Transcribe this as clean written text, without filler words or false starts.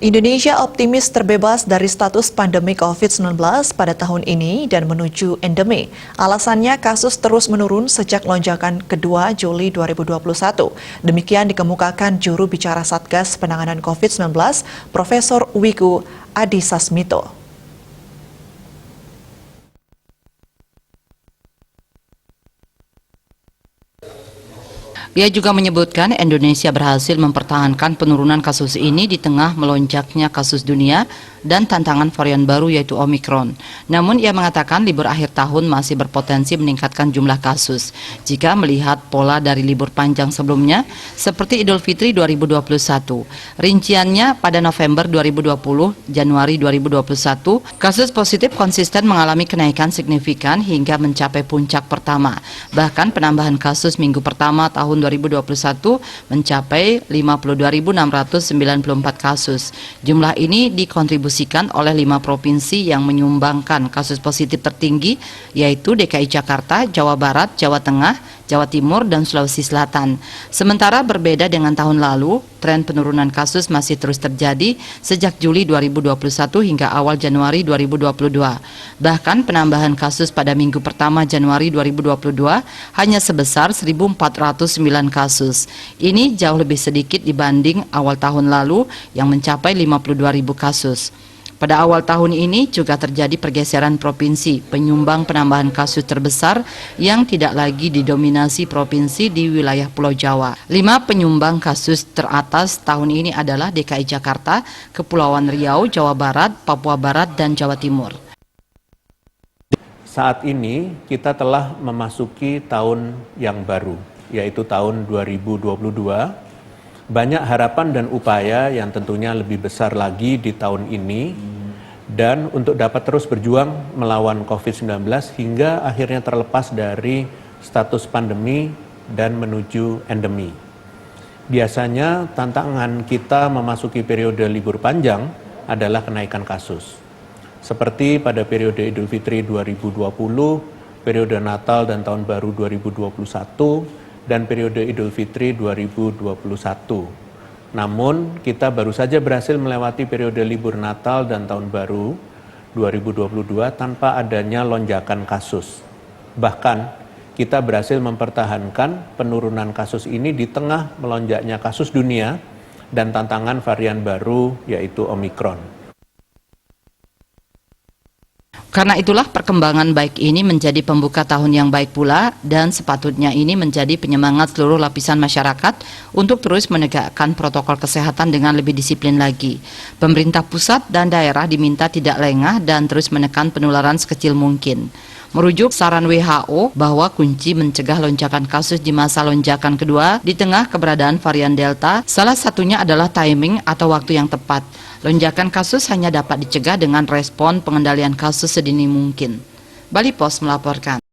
Indonesia optimis terbebas dari status pandemi COVID-19 pada tahun ini dan menuju endemi. Alasannya kasus terus menurun sejak lonjakan kedua Juli 2021. Demikian dikemukakan juru bicara Satgas Penanganan COVID-19, Profesor Wiku Adhisasmito. Ia juga menyebutkan Indonesia berhasil mempertahankan penurunan kasus ini di tengah melonjaknya kasus dunia dan tantangan varian baru yaitu Omikron. Namun ia mengatakan libur akhir tahun masih berpotensi meningkatkan jumlah kasus jika melihat pola dari libur panjang sebelumnya seperti Idul Fitri 2021. Rinciannya pada November 2020, Januari 2021, kasus positif konsisten mengalami kenaikan signifikan hingga mencapai puncak pertama. Bahkan penambahan kasus minggu pertama tahun 2021 mencapai 52.694 kasus. Jumlah ini dikontribusikan oleh 5 provinsi yang menyumbangkan kasus positif tertinggi, yaitu DKI Jakarta, Jawa Barat, Jawa Tengah, Jawa Timur, dan Sulawesi Selatan. Sementara berbeda dengan tahun lalu, tren penurunan kasus masih terus terjadi sejak Juli 2021 hingga awal Januari 2022. Bahkan penambahan kasus pada minggu pertama Januari 2022 hanya sebesar 1.409 kasus. Ini jauh lebih sedikit dibanding awal tahun lalu yang mencapai 52.000 kasus. Pada awal tahun ini juga terjadi pergeseran provinsi, penyumbang penambahan kasus terbesar yang tidak lagi didominasi provinsi di wilayah Pulau Jawa. 5 penyumbang kasus teratas tahun ini adalah DKI Jakarta, Kepulauan Riau, Jawa Barat, Papua Barat, dan Jawa Timur. Saat ini kita telah memasuki tahun yang baru, yaitu tahun 2022. Banyak harapan dan upaya yang tentunya lebih besar lagi di tahun ini, dan untuk dapat terus berjuang melawan COVID-19 hingga akhirnya terlepas dari status pandemi dan menuju endemi. Biasanya tantangan kita memasuki periode libur panjang adalah kenaikan kasus. Seperti pada periode Idul Fitri 2020, periode Natal dan Tahun Baru 2021, dan periode Idul Fitri 2021. Namun, kita baru saja berhasil melewati periode libur Natal dan Tahun Baru 2022 tanpa adanya lonjakan kasus. Bahkan, kita berhasil mempertahankan penurunan kasus ini di tengah melonjaknya kasus dunia dan tantangan varian baru yaitu Omikron. Karena itulah perkembangan baik ini menjadi pembuka tahun yang baik pula, dan sepatutnya ini menjadi penyemangat seluruh lapisan masyarakat untuk terus menegakkan protokol kesehatan dengan lebih disiplin lagi. Pemerintah pusat dan daerah diminta tidak lengah dan terus menekan penularan sekecil mungkin. Merujuk saran WHO bahwa kunci mencegah lonjakan kasus di masa lonjakan kedua di tengah keberadaan varian Delta, salah satunya adalah timing atau waktu yang tepat. Lonjakan kasus hanya dapat dicegah dengan respon pengendalian kasus sedini mungkin. Bali Pos melaporkan.